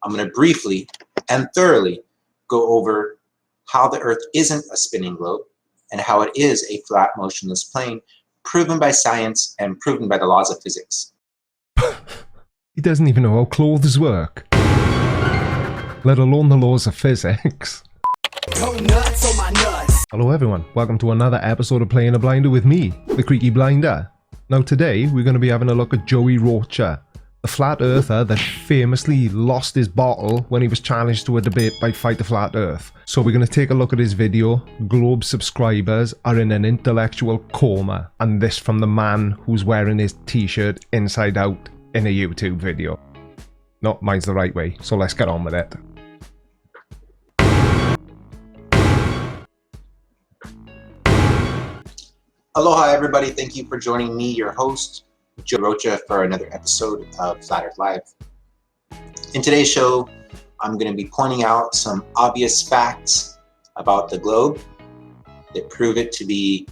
I'm going to briefly and thoroughly go over how the Earth isn't a spinning globe and how it is a flat, motionless plane, proven by science and proven by the laws of physics. He doesn't even know how clothes work, let alone the laws of physics. Go nuts on my nuts. Hello everyone, welcome to another episode of Playing a Blinder with me, the Creaky Blinder. Now today we're going to be having a look at Joey Rocha, the flat earther that famously lost his bottle when he was challenged to a debate by Fight the Flat Earth. So we're going to take a look at his video. Globe subscribers are in an intellectual coma, and this from the man who's wearing his t-shirt inside out in a YouTube video. No, mine's the right way, so let's get on with it. Aloha everybody, thank you for joining me, your host, Joey Rocha, for another episode of Flat Earth Live. In today's show, I'm going to be pointing out some obvious facts about the globe that prove it to be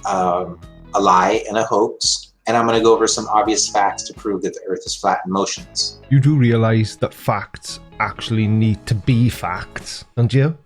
a lie and a hoax, and I'm going to go over some obvious facts to prove that the Earth is flat and motionless. You do realize that facts actually need to be facts, don't you?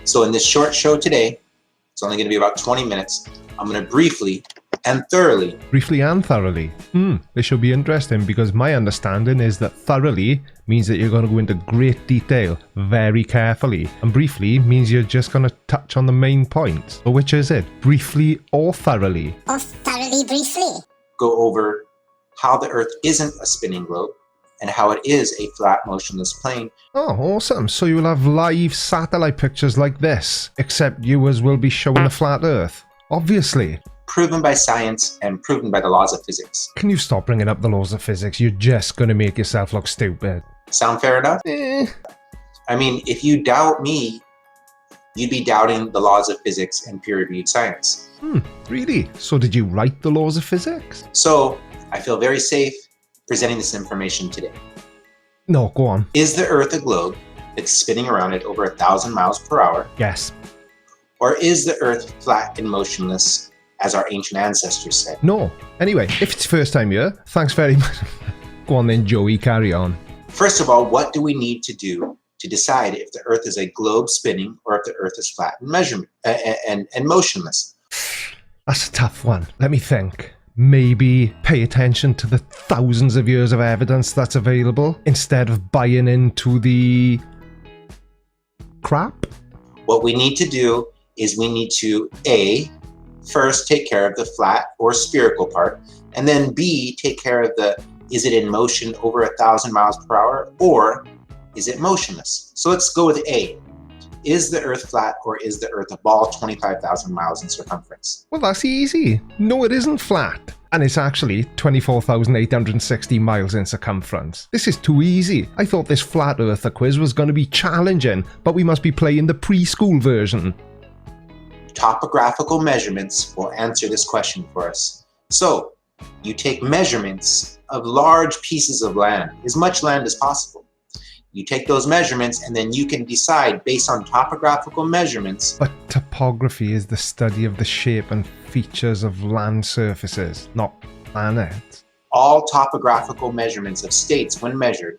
So in this short show today, it's only going to be about 20 minutes, I'm going to briefly and thoroughly. Briefly and thoroughly. This should be interesting because my understanding is that thoroughly means that you're going to go into great detail very carefully, and briefly means you're just going to touch on the main points. So which is it? Briefly or thoroughly? Or thoroughly briefly. Go over how the Earth isn't a spinning globe and how it is a flat, motionless plane. Oh, awesome. So you'll have live satellite pictures like this, except viewers will be showing the flat Earth. Obviously. Proven by science and proven by the laws of physics. Can you stop bringing up the laws of physics? You're just going to make yourself look stupid. Sound fair enough? I mean, if you doubt me, you'd be doubting the laws of physics and peer-reviewed science. Really? So did you write the laws of physics? So, I feel very safe presenting this information today. No, go on. Is the Earth a globe that's spinning around at over 1,000 miles per hour? Yes. Or is the Earth flat and motionless, as our ancient ancestors said? No. Anyway, if it's first time here, thanks very much. Go on then, Joey, carry on. First of all, what do we need to do to decide if the Earth is a globe spinning or if the Earth is flat and motionless? That's a tough one. Let me think. Maybe pay attention to the thousands of years of evidence that's available instead of buying into the crap. What we need to do is we need to A, first take care of the flat or spherical part, and then B, take care of the, is it in motion over 1,000 miles per hour or is it motionless? So let's go with A. Is the Earth flat or is the Earth a ball 25,000 miles in circumference? Well, that's easy. No, it isn't flat. And it's actually 24,860 miles in circumference. This is too easy. I thought this flat earther quiz was going to be challenging, but we must be playing the preschool version. Topographical measurements will answer this question for us. So, you take measurements of large pieces of land, as much land as possible. You take those measurements and then you can decide based on topographical measurements. But topography is the study of the shape and features of land surfaces, not planets. All topographical measurements of states when measured,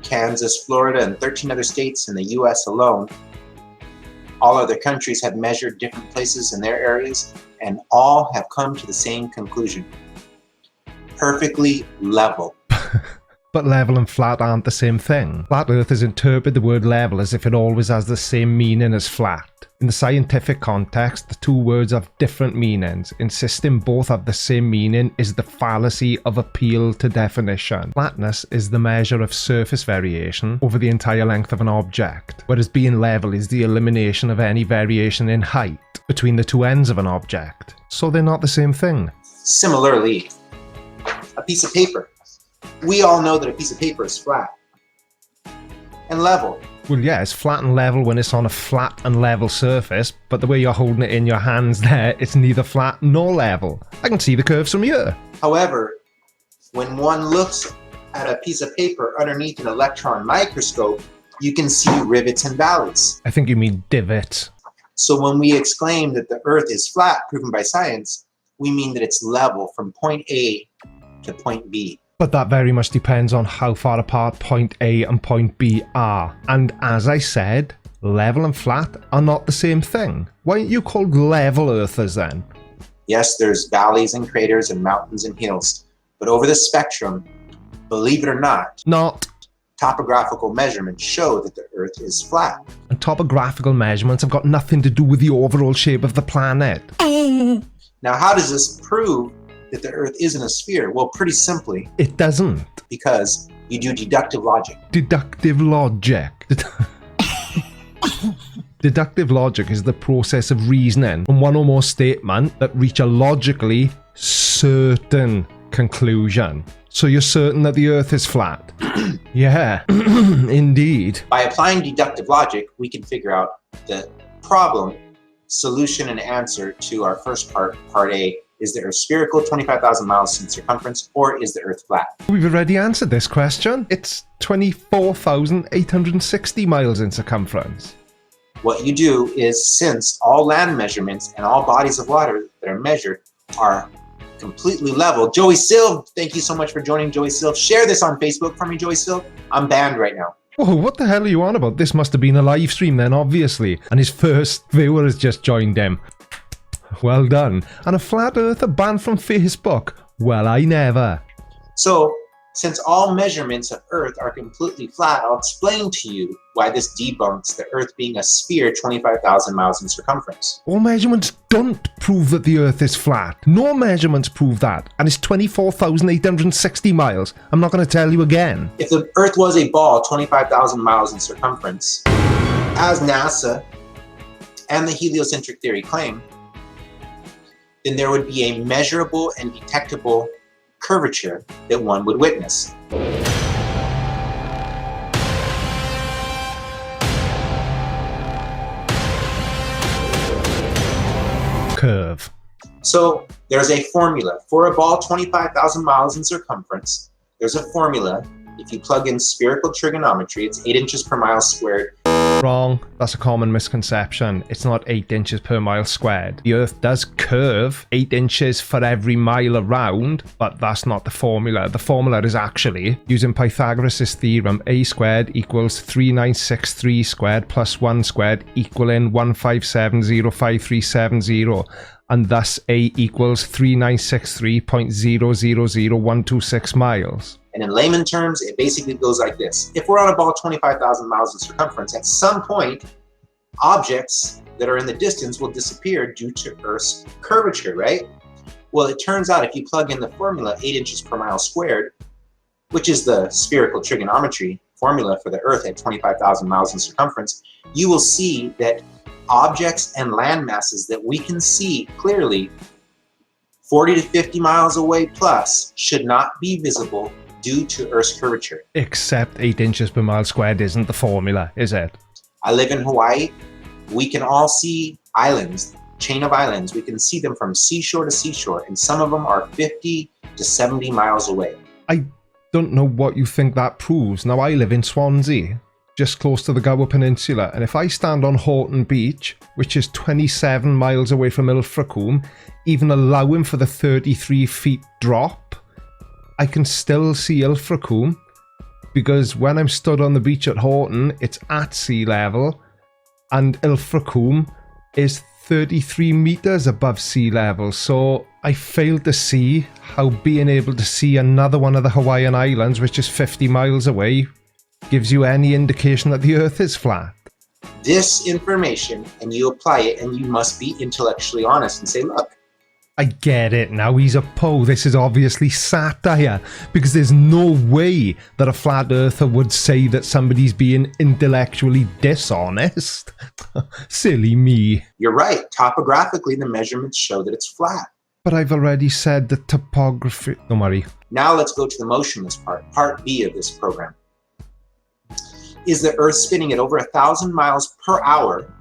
Kansas, Florida, and 13 other states in the US alone, all other countries have measured different places in their areas and all have come to the same conclusion. Perfectly level. But level and flat aren't the same thing. Flat earthers interpret the word level as if it always has the same meaning as flat. In the scientific context, the two words have different meanings. Insisting both have the same meaning is the fallacy of appeal to definition. Flatness is the measure of surface variation over the entire length of an object, whereas being level is the elimination of any variation in height between the two ends of an object. So they're not the same thing. Similarly, a piece of paper. We all know that a piece of paper is flat and level. Well, yeah, it's flat and level when it's on a flat and level surface, but the way you're holding it in your hands there, it's neither flat nor level. I can see the curves from here. However, when one looks at a piece of paper underneath an electron microscope, you can see rivets and valleys. I think you mean divots. So when we exclaim that the Earth is flat, proven by science, we mean that it's level from point A to point B. But that very much depends on how far apart point A and point B are. And as I said, level and flat are not the same thing. Why aren't you called level earthers then? Yes, there's valleys and craters and mountains and hills, but over the spectrum, believe it or not, topographical measurements show that the Earth is flat. And topographical measurements have got nothing to do with the overall shape of the planet. Now, how does this prove that the Earth isn't a sphere? Well, pretty simply, It doesn't. because you do deductive logic. Deductive logic. Deductive logic is the process of reasoning from one or more statements that reach a logically certain conclusion. So you're certain that the Earth is flat? Yeah, indeed. By applying deductive logic, we can figure out the problem, solution, and answer to our first part, part A. Is the Earth spherical, 25,000 miles in circumference, or is the Earth flat? We've already answered this question. It's 24,860 miles in circumference. What you do is, since all land measurements and all bodies of water that are measured are completely level. Joey Silv, thank you so much for joining, Joey Silv. Share this on Facebook for me, Joey Silv. I'm banned right now. Whoa, what the hell are you on about? This must have been a live stream then, obviously. And his first viewer has just joined him. Well done. And a flat earther banned from Facebook? Well, I never. So, since all measurements of Earth are completely flat, I'll explain to you why this debunks the Earth being a sphere 25,000 miles in circumference. All measurements don't prove that the Earth is flat. No measurements prove that. And it's 24,860 miles. I'm not going to tell you again. If the Earth was a ball 25,000 miles in circumference, as NASA and the heliocentric theory claim, then there would be a measurable and detectable curvature that one would witness. Curve. So there's a formula for a ball 25,000 miles in circumference. There's a formula. If you plug in spherical trigonometry, it's 8 inches per mile squared. Wrong. That's a common misconception. It's not 8 inches per mile squared. The Earth does curve 8 inches for every mile around, but that's not the formula. The formula is actually, using Pythagoras' theorem, a squared equals 3963 squared plus 1 squared equaling 1570537, and thus a equals 3963.000126 miles. And in layman terms, it basically goes like this. If we're on a ball 25,000 miles in circumference, at some point, objects that are in the distance will disappear due to Earth's curvature, right? Well, it turns out if you plug in the formula 8 inches per mile squared, which is the spherical trigonometry formula for the Earth at 25,000 miles in circumference, you will see that objects and land masses that we can see clearly 40 to 50 miles away plus should not be visible due to Earth's curvature. Except 8 inches per mile squared isn't the formula, is it? I live in Hawaii. We can all see islands, chain of islands. We can see them from seashore to seashore, and some of them are 50 to 70 miles away. I don't know what you think that proves. Now, I live in Swansea, just close to the Gower Peninsula, and if I stand on Horton Beach, which is 27 miles away from Ilfracombe, even allowing for the 33 feet drop, I can still see Ilfracombe, because when I'm stood on the beach at Horton, it's at sea level, and Ilfracombe is 33 meters above sea level. So I fail to see how being able to see another one of the Hawaiian Islands, which is 50 miles away, gives you any indication that the Earth is flat. This information, and you apply it, and you must be intellectually honest and say, look, I get it now, he's a Poe. This is obviously satire, because there's no way that a flat earther would say that somebody's being intellectually dishonest. Silly me. you're right. Topographically, the measurements show that it's flat. But I've already said the topography. Don't worry. Now let's go to the motionless part, part B of this program. Is the Earth spinning at over 1,000 miles per hour,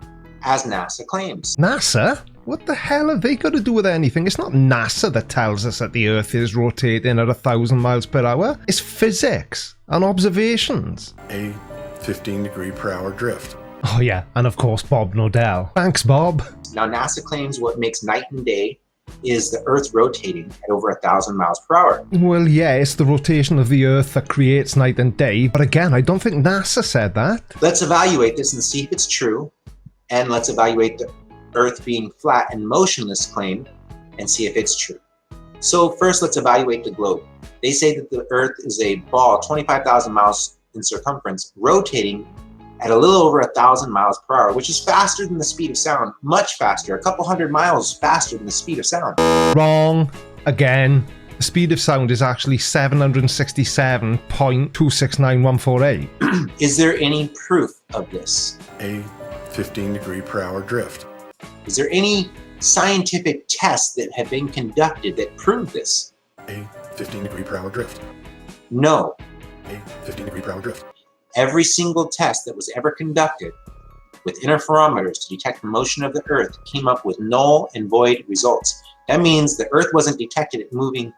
as NASA claims? NASA? What the hell have they got to do with anything? It's not NASA that tells us that the Earth is rotating at 1,000 miles per hour. It's physics and observations. A 15-degree-per-hour drift. Oh yeah, and of course Bob Nodell. Thanks, Bob. Now NASA claims what makes night and day is the Earth rotating at over 1,000 miles per hour. Well, yeah, it's the rotation of the Earth that creates night and day, but again, I don't think NASA said that. Let's evaluate this and see if it's true, and let's evaluate the Earth being flat and motionless claim and see if it's true. So first, let's evaluate the globe. They say that the Earth is a ball 25,000 miles in circumference, rotating at a little over 1,000 miles per hour, which is faster than the speed of sound, much faster, a couple hundred miles faster than the speed of sound. Wrong. Again, the speed of sound is actually 767.269148. Is there any proof of this? A 15 degree per hour drift. Is there any scientific tests that have been conducted that prove this? A 15 degree per hour drift. No. A 15 degree per hour drift. Every single test that was ever conducted with interferometers to detect the motion of the Earth came up with null and void results. That means the Earth wasn't detected at moving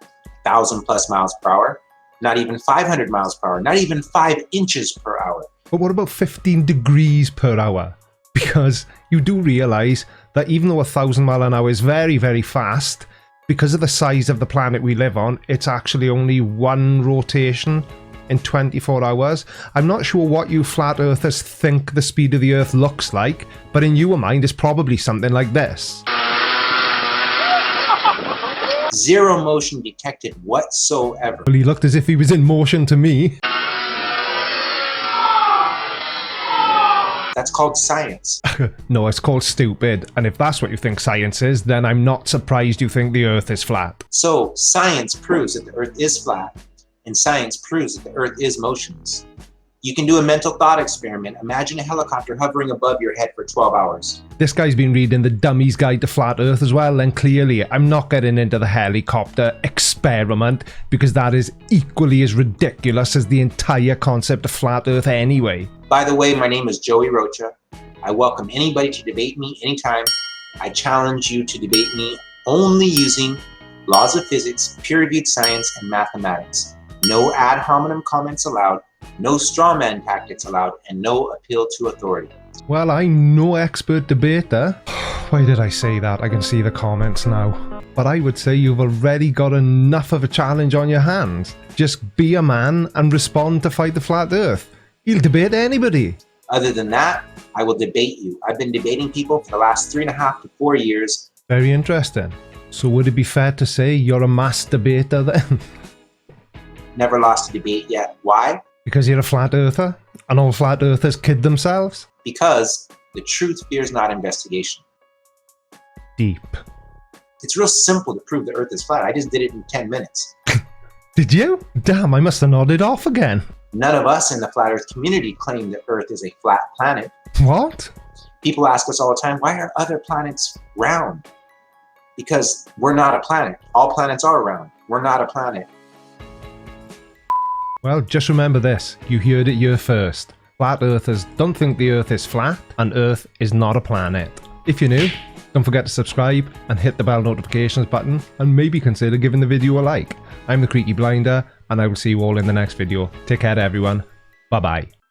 1,000 plus miles per hour, not even 500 miles per hour, not even 5 inches per hour. But what about 15 degrees per hour? Because you do realize that even though 1,000 mile an hour is very, very fast, because of the size of the planet we live on, it's actually only one rotation in 24 hours. I'm not sure what you flat earthers think the speed of the Earth looks like, but in your mind it's probably something like this. Zero motion detected whatsoever. Well, he looked as if he was in motion to me. That's called science. No, it's called stupid, and if that's what you think science is, then I'm not surprised you think the Earth is flat. So science proves that the Earth is flat, and science proves that the Earth is motionless. You can do a mental thought experiment. Imagine a helicopter hovering above your head for 12 hours. This guy's been reading the Dummy's Guide to Flat Earth as well, and clearly I'm not getting into the helicopter experiment because that is equally as ridiculous as the entire concept of flat Earth anyway. By the way, my name is Joey Rocha. I welcome anybody to debate me anytime. I challenge you to debate me only using laws of physics, peer-reviewed science, and mathematics. No ad hominem comments allowed, no straw man tactics allowed, and no appeal to authority. Well, I'm no expert debater. Why did I say that? I can see the comments now. But I would say you've already got enough of a challenge on your hands. Just be a man and respond to Fight the Flat Earth. He'll debate anybody. Other than that, I will debate you. I've been debating people for the last 3.5 to 4 years. Very interesting. So would it be fair to say you're a mass debater then? Never lost a debate yet. Why? Because you're a flat earther? And all flat earthers kid themselves? Because the truth fears not investigation. Deep. It's real simple to prove the Earth is flat. I just did it in 10 minutes. Did you? Damn, I must have nodded off again. None of us in the flat Earth community claim the Earth is a flat planet. What? People ask us all the time, why are other planets round? Because we're not a planet. All planets are round. We're not a planet. Well, just remember this. You heard it here first. Flat earthers don't think the Earth is flat, and Earth is not a planet. If you're new, don't forget to subscribe and hit the bell notifications button, and maybe consider giving the video a like. I'm the Creaky Blinder, and I will see you all in the next video. Take care everyone. Bye bye.